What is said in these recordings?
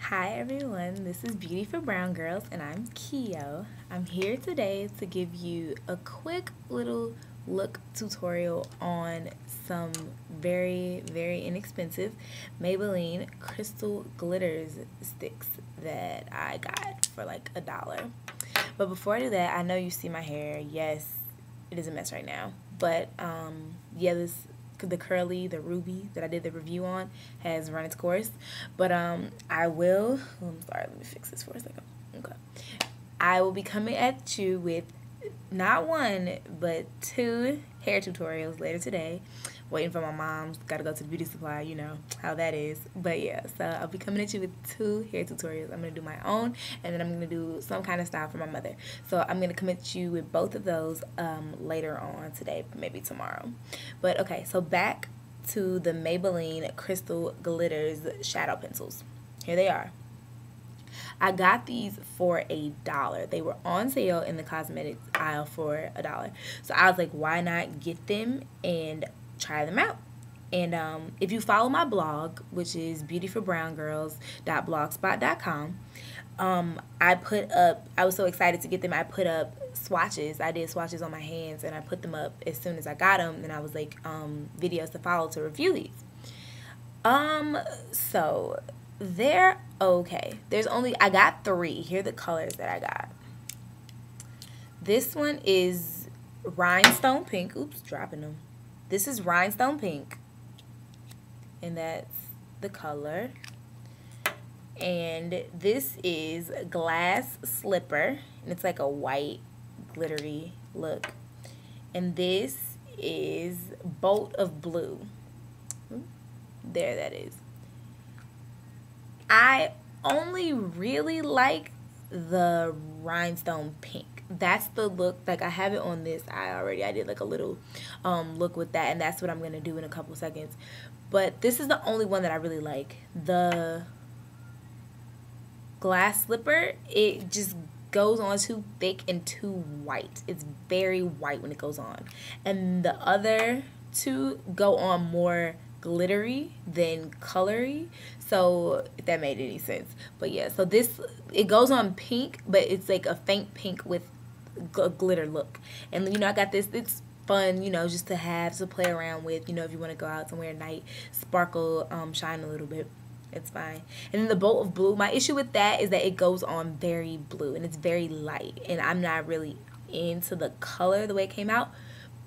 Hi everyone, this is Beauty for Brown Girls and I'm Keo. I'm here today to give you a quick little look tutorial on some very inexpensive Maybelline crystal glitters sticks that I got for like $1. But before I do that, I know you see my hair. Yes, it is a mess right now, but yeah, the curly, the ruby that I did the review on has run its course. But I'm sorry, let me fix this for a second. Okay. I will be coming at you with not one, but 2 hair tutorials later today. Waiting for my mom's, gotta go to the beauty supply, you know how that is. But yeah, so I'll be coming at you with 2 hair tutorials. I'm gonna do my own, and then I'm gonna do some kind of style for my mother. So I'm gonna come at you with both of those later on today, maybe tomorrow. But okay, so back to the Maybelline Crystal Glitters shadow pencils. Here they are. I got these for $1. They were on sale in the cosmetics aisle for $1. So I was like, why not get them and try them out? And if you follow my blog, which is beautyforbrownGirls.blogspot.com, I was so excited to get them. I put up swatches. I did swatches on my hands and I put them up as soon as I got them, and I was like, videos to follow to review these. So they're okay. I got 3. Here are the colors that I got. This one is Rhinestone Pink. Oops, dropping them. This is Rhinestone Pink, and that's the color. And this is Glass Slipper, and it's like a white glittery look. And this is Bolt of Blue. There that is. I only really like the Rhinestone Pink. That's the look. Like, I have it on this eye already. I did like a little look with that, and that's what I'm going to do in a couple seconds. But this is the only one that I really like. The Glass Slipper, it just goes on too thick and too white. It's very white when it goes on. And the other 2 go on more glittery than colory, so if that made any sense. But yeah, so this, it goes on pink, but it's like a faint pink with a glitter look. And you know, I got this, it's fun, you know, just to have to play around with, you know, if you want to go out somewhere at night, sparkle, shine a little bit, it's fine. And then the Bolt of Blue, my issue with that is that it goes on very blue and it's very light, and I'm not really into the color the way it came out.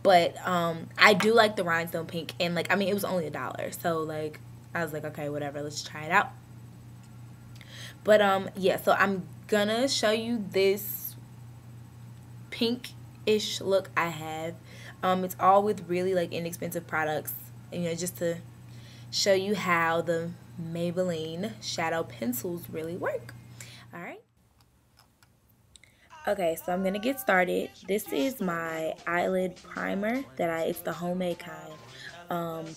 But I do like the Rhinestone Pink, and like, I mean, it was only $1, so like, I was like, okay, whatever, let's try it out. But yeah, so I'm gonna show you this pink-ish look I have. It's all with really like inexpensive products, you know, just to show you how the Maybelline shadow pencils really work. All right. Okay, so I'm going to get started. This is my eyelid primer that it's the homemade kind.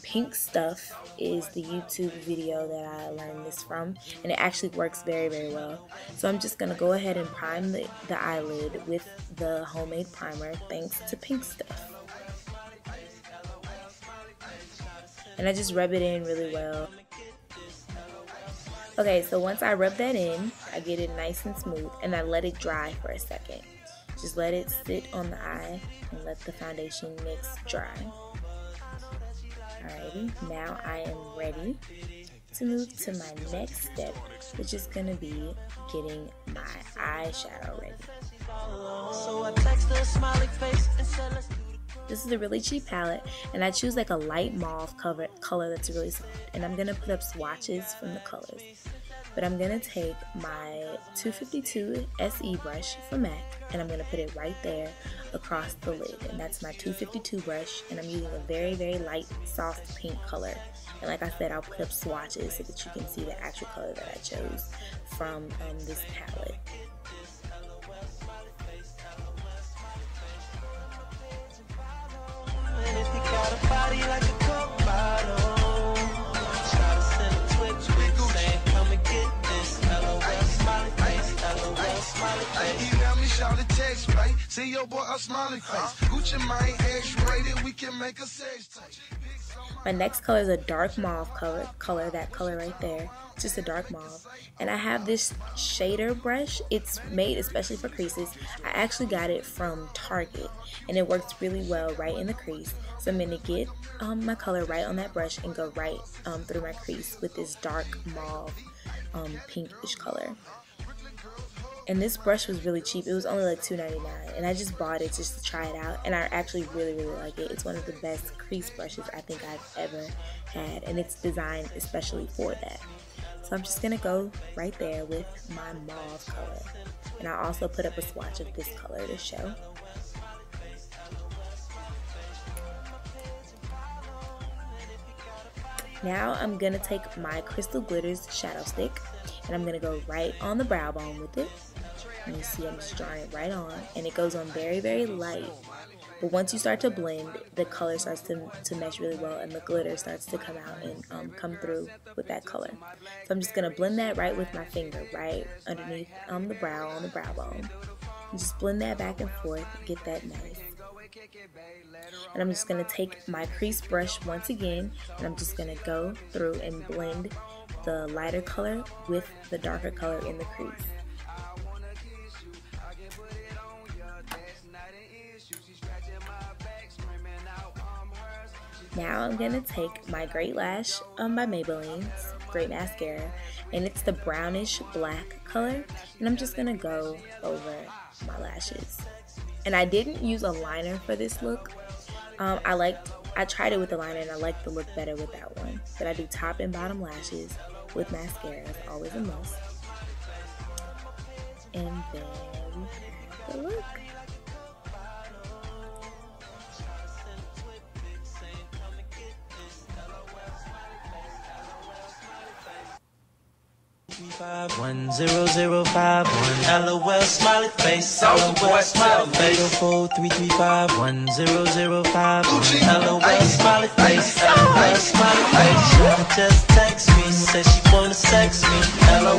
Pink Stuff is the YouTube video that I learned this from, and it actually works very well. So I'm just going to go ahead and prime the eyelid with the homemade primer, thanks to Pink Stuff. And I just rub it in really well. Okay, so once I rub that in, I get it nice and smooth, and I let it dry for a second. Just let it sit on the eye and let the foundation mix dry. Alrighty, now I am ready to move to my next step, which is going to be getting my eyeshadow ready. This is a really cheap palette, and I choose like a light mauve color that's really soft, and I'm going to put up swatches from the colors. But I'm going to take my 252 SE brush from MAC, and I'm going to put it right there across the lid, and that's my 252 brush, and I'm using a very light soft pink color. And like I said, I'll put up swatches so that you can see the actual color that I chose from this palette. My next color is a dark mauve color, that color right there. It's just a dark mauve. And I have this shader brush. It's made especially for creases. I actually got it from Target, and it works really well right in the crease. So I'm going to get my color right on that brush and go right through my crease with this dark mauve pinkish color. And this brush was really cheap. It was only like $2.99, and I just bought it just to try it out, and I actually really like it. It's one of the best crease brushes I think I've ever had, and it's designed especially for that. So I'm just gonna go right there with my mauve color, and I also put up a swatch of this color to show. Now I'm gonna take my Crystal Glitters shadow stick, and I'm gonna go right on the brow bone with it. And you see I'm just drawing it right on, and it goes on very light. But once you start to blend, the color starts to mesh really well, and the glitter starts to come out and come through with that color. So I'm just gonna blend that right with my finger, right underneath the brow, on the brow bone. And just blend that back and forth, get that nice. And I'm just going to take my crease brush once again, and I'm just going to go through and blend the lighter color with the darker color in the crease. Now I'm going to take my Great Lash by Maybelline, Great Mascara, and it's the brownish black color, and I'm just going to go over my lashes. And I didn't use a liner for this look. I tried it with the liner, and I liked the look better with that one. But I do top and bottom lashes with mascara. It's always a must. And then we have the look. One 0051 LOL smiley face, LOL smiley face. 4335 1005 LOL smiley face, LOL smiley face. She just text me, said she wanna sex me, LOL.